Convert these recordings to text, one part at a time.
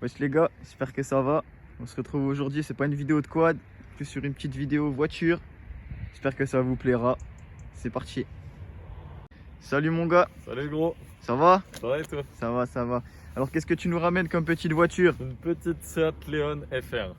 Wesh les gars, j'espère que ça va. On se retrouve aujourd'hui, c'est pas une vidéo de quad, plus sur une petite vidéo voiture. J'espère que ça vous plaira. C'est parti. Salut mon gars. Salut gros. Ça va? Ça va et toi? Ça va, ça va. Alors qu'est-ce que tu nous ramènes comme petite voiture? Une petite Seat Leon FR.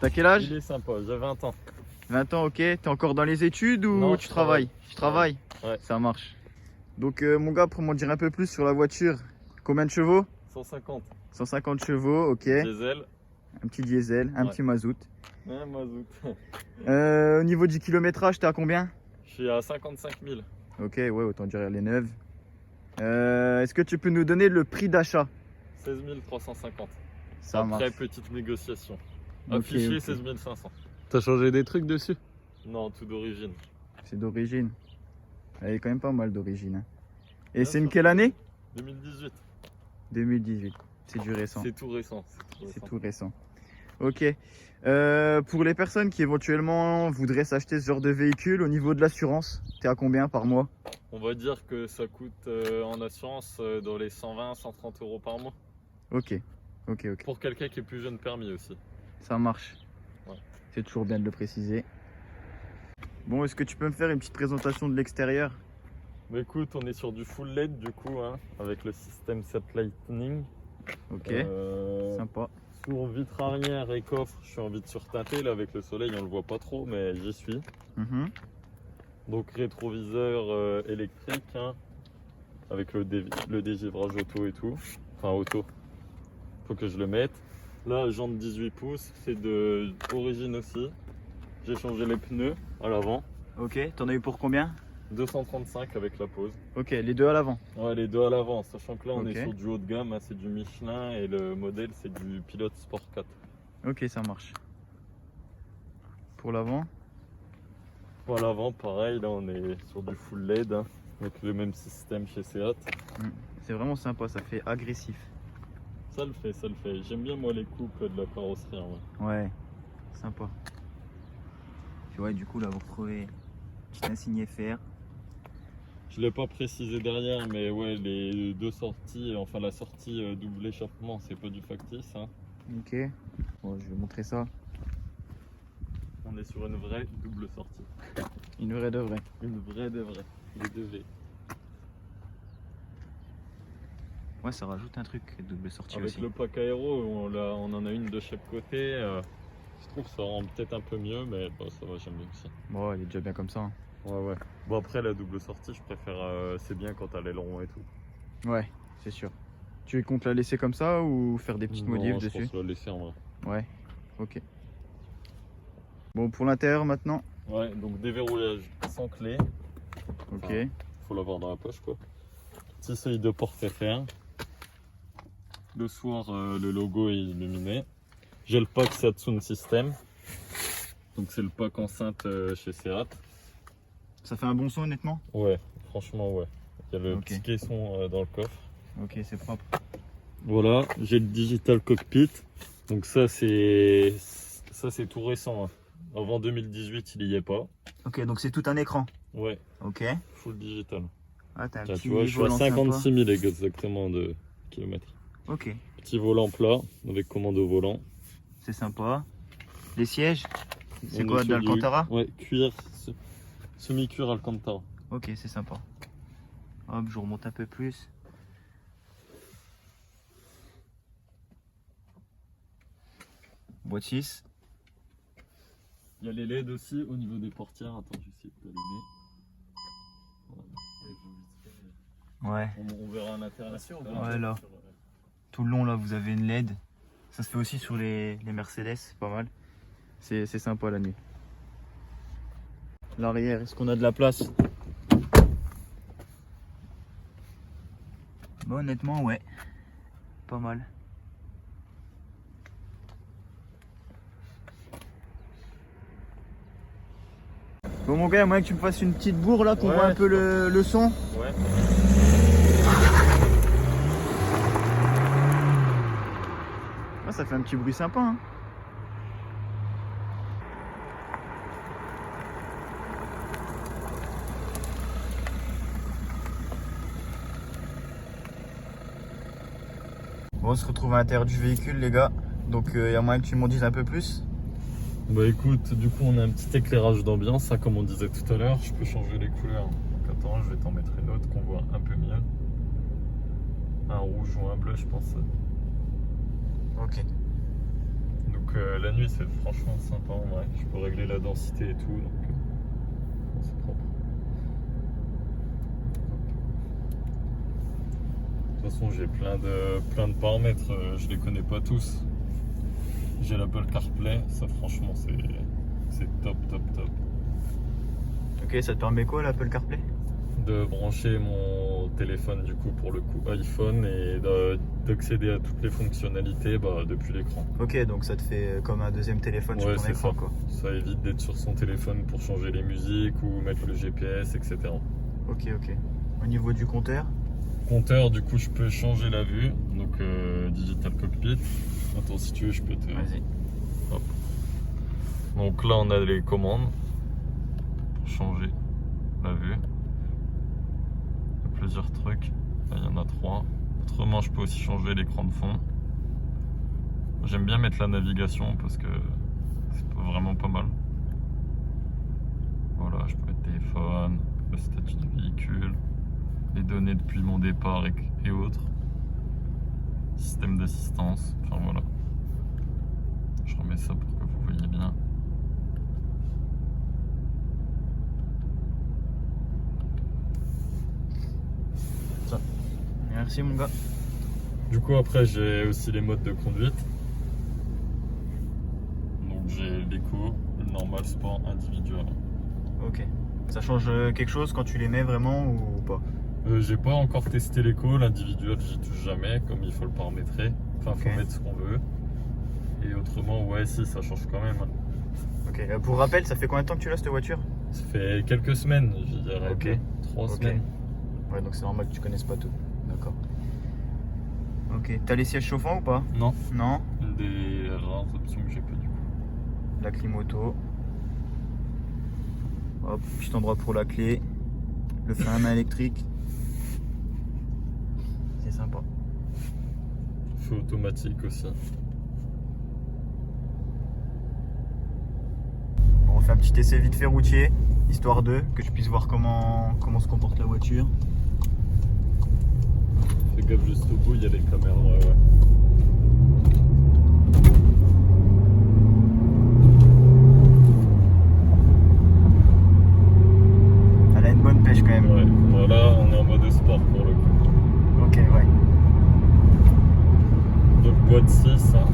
T'as quel âge? Il est sympa, j'ai 20 ans. 20 ans, ok. T'es encore dans les études ou Non, tu je travailles? travaille. Tu travailles? Ouais. Ça marche. Donc mon gars, pour m'en dire un peu plus sur la voiture, combien de chevaux? 150. 150 chevaux, ok. Diesel. Un petit diesel, un Ouais. petit mazout. Ouais, mazout. Au niveau du kilométrage, t'es à combien? Je suis à 55 000. Ok, ouais, autant dire les neuves. Est-ce que tu peux nous donner le prix d'achat? 16 350. Ça Après, marche. petite négociation. Ok, Affiché ok. 16 500. T'as changé des trucs dessus? Non, tout d'origine. C'est d'origine. Elle est quand même pas mal d'origine, hein. Et Bien c'est une sûr. quelle année? 2018. 2018. C'est du récent. C'est tout récent. C'est tout récent. Ok. Pour les personnes qui éventuellement voudraient s'acheter ce genre de véhicule, au niveau de l'assurance, t'es à combien par mois? On va dire que ça coûte en assurance dans les 120-130 euros par mois. Ok. Ok, ok. Pour quelqu'un qui est plus jeune permis aussi. Ça marche. Ouais. C'est toujours bien de le préciser. Bon, est-ce que tu peux me faire une petite présentation de l'extérieur? Bah écoute, on est sur du full LED du coup, hein, avec le système Seat Lightning. Ok. Sympa. Sur vitre arrière et coffre, je suis en vitre surteintée. Là, avec le soleil, on le voit pas trop, mais j'y suis. Mhm. Donc rétroviseur électrique, hein, avec le dégivrage auto et tout. Enfin auto. Faut que je le mette. Là, jante 18 pouces, c'est d'origine aussi. J'ai changé les pneus à l'avant. Ok. T'en as eu pour combien? 235 avec la pose. Ok, les deux à l'avant. Ouais, les deux à l'avant, sachant que là on Ok. est sur du haut de gamme, hein, c'est du Michelin et le modèle c'est du Pilote Sport 4. Ok, ça marche. Pour l'avant? Pour l'avant, pareil, là on est sur du full LED, hein, avec le même système chez Seat. C'est vraiment sympa, ça fait agressif. Ça le fait, ça le fait. J'aime bien moi les coupes de la carrosserie. Ouais. Ouais, sympa. Puis ouais, du coup là vous retrouvez petit insigne FR. Je l'ai pas précisé derrière, mais ouais, les deux sorties, enfin la sortie double échappement, c'est pas du factice. Hein. Ok. Bon, je vais montrer ça. On est sur une vraie double sortie. Une vraie de vraie. Une vraie de vraie. Les deux V. Ouais, ça rajoute un truc, double sortie Avec aussi. le pack aéro, on en a une de chaque côté. Je trouve que ça rend peut-être un peu mieux, mais bon, ça va, j'aime bien aussi. Bon, il est déjà bien comme ça, hein. Ouais, ouais. Bon, après, la double sortie, je préfère. C'est bien quand t'as l'aileron et tout. Ouais, c'est sûr. Tu comptes la laisser comme ça ou faire des petites modifs Non, je dessus? pense la laisser en vrai. Ouais, ok. Bon, pour l'intérieur maintenant. Ouais, donc déverrouillage sans clé. Ok. Enfin, faut l'avoir dans la poche, quoi. Petit seuil de porte FR. Le soir, le logo est illuminé. J'ai le pack Seat Sound System. Donc, c'est le pack enceinte chez Seat. Ça fait un bon son honnêtement? Ouais, franchement, ouais. Il y a le Ok. petit caisson dans le coffre. Ok, c'est propre. Voilà, j'ai le digital cockpit. Donc ça c'est tout récent. Hein. Avant 2018, il y est pas. Ok, donc c'est tout un écran. Ouais, Ok. full digital. Ah, t'as un Tiens, petit tu vois, je suis à volant sympa. 56 000 exactement de kilomètres. Ok, Petit volant plat avec commande au volant. c'est sympa. Les sièges, c'est On quoi, est de sur l'Alcantara? Ouais, cuir, semi-cuir Alcantara. Ok, c'est sympa. Hop, je remonte un peu plus. Boîte 6. Il y a les LED aussi au niveau des portières. Attends, je vais essayer de t'allumer. Voilà. Ouais. On verra à l'intérieur. Ouais, là. Tout le long, là, vous avez une LED. Ça se fait aussi sur les Mercedes, c'est pas mal. C'est sympa la nuit. L'arrière, est-ce qu'on a de la place? Bon, honnêtement, ouais. Pas mal. Bon, mon gars, il y a moyen que tu me fasses une petite bourre là, qu'on Ouais, voit un peu le son. Ouais. Ah, ça fait un petit bruit sympa, hein. Bon, on se retrouve à l'intérieur du véhicule, les gars. Donc, il y a moyen que tu m'en dises un peu plus. Bah écoute, du coup on a un petit éclairage d'ambiance, ça comme on disait tout à l'heure, je peux changer les couleurs. Donc attends, je vais t'en mettre une autre qu'on voit un peu mieux. Un rouge ou un bleu je pense. Ok. Donc la nuit c'est franchement sympa en vrai, je peux régler la densité et tout, donc c'est propre. De toute façon j'ai plein de paramètres, je les connais pas tous. J'ai l'Apple CarPlay, ça franchement c'est top. Ok, ça te permet quoi l'Apple CarPlay? De brancher mon téléphone du coup pour le coup iPhone et d'accéder à toutes les fonctionnalités depuis l'écran. Ok, donc ça te fait comme un deuxième téléphone Ouais, sur ton c'est écran, ça. quoi. Ça évite d'être sur son téléphone pour changer les musiques ou mettre le GPS, etc. Ok. Au niveau du compteur? Compteur, du coup je peux changer la vue, donc Digital Cockpit. Attends, si tu veux je peux te... Vas-y. Hop. Donc là on a les commandes pour changer la vue. Il y a plusieurs trucs. Là il y en a 3. Autrement je peux aussi changer l'écran de fond. J'aime bien mettre la navigation parce que c'est vraiment pas mal. Voilà, je peux mettre téléphone, le statut du véhicule, les données depuis mon départ et autres. Système d'assistance, enfin voilà. Je remets ça pour que vous voyez bien. Ça. Merci mon gars. Du coup après j'ai aussi les modes de conduite. Donc j'ai l'éco, le normal, sport, individuel. Ok. Ça change quelque chose quand tu les mets vraiment ou pas? J'ai pas encore testé l'éco, l'individuel j'y touche jamais, comme il faut le paramétrer. Enfin faut Ok. mettre ce qu'on veut. Et autrement ouais si ça change quand même. Ok. Pour rappel, ça fait combien de temps que tu l'as cette voiture? Ça fait quelques semaines, je dirais. Ok. 3 Ok. semaines. Ouais, donc c'est normal que tu connaisses pas tout. D'accord. Ok. T'as les sièges chauffants ou pas? Non, Non. une des rares options que j'ai pas du coup. La clim auto. Hop, petit endroit pour la clé. Le frein à main électrique. C'est sympa. Feu automatique aussi. Bon, on fait un petit essai vite fait routier, histoire de que tu puisses voir comment se comporte la voiture. Fais gaffe juste au bout, il y a les caméras. Ouais. Elle a une bonne pêche quand même. Ouais, voilà, on est en mode sport pour le coup. Ok, ouais. Donc boîte 6. Hein.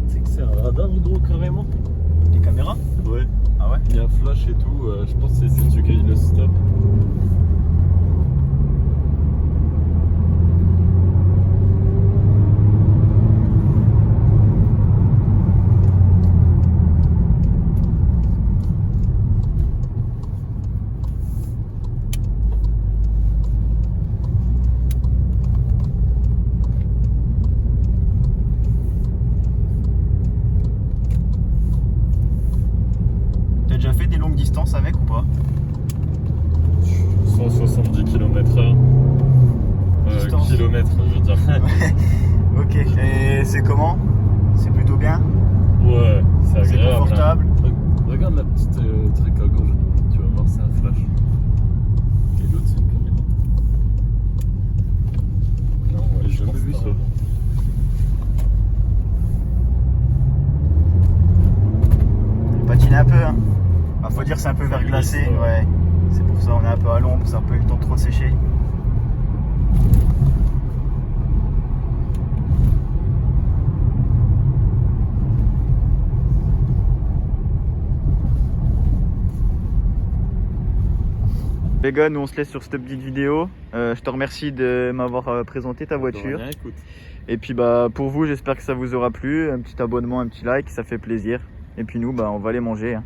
C'est que c'est un radar gros carrément. Les caméras? Ouais. Ah ouais? Il y a un flash et tout, je pense que c'est si tu grilles le stop. T'as déjà fait des longues distances avec ou pas? 170 km/h. Distance. Kilomètres, je veux dire. Ok, et c'est comment? C'est plutôt bien? Ouais, c'est C'est agréable. confortable? Hein. Regarde la petite truc à gauche. Tu vas voir, c'est un flash. Et l'autre, c'est une caméra. Non, ouais, j'ai jamais vu ça. Elle patine un peu, hein. Bah, faut dire que c'est un peu verglacé, glisse, ouais. ouais. C'est pour ça on est un peu à l'ombre, ça n'a pas eu le temps de trop sécher. Les gars, nous on se laisse sur cette petite vidéo. Je te remercie de m'avoir présenté ta De voiture. rien, écoute. Et puis bah pour vous, j'espère que ça vous aura plu. Un petit abonnement, un petit like, ça fait plaisir. Et puis nous, bah on va aller manger, hein.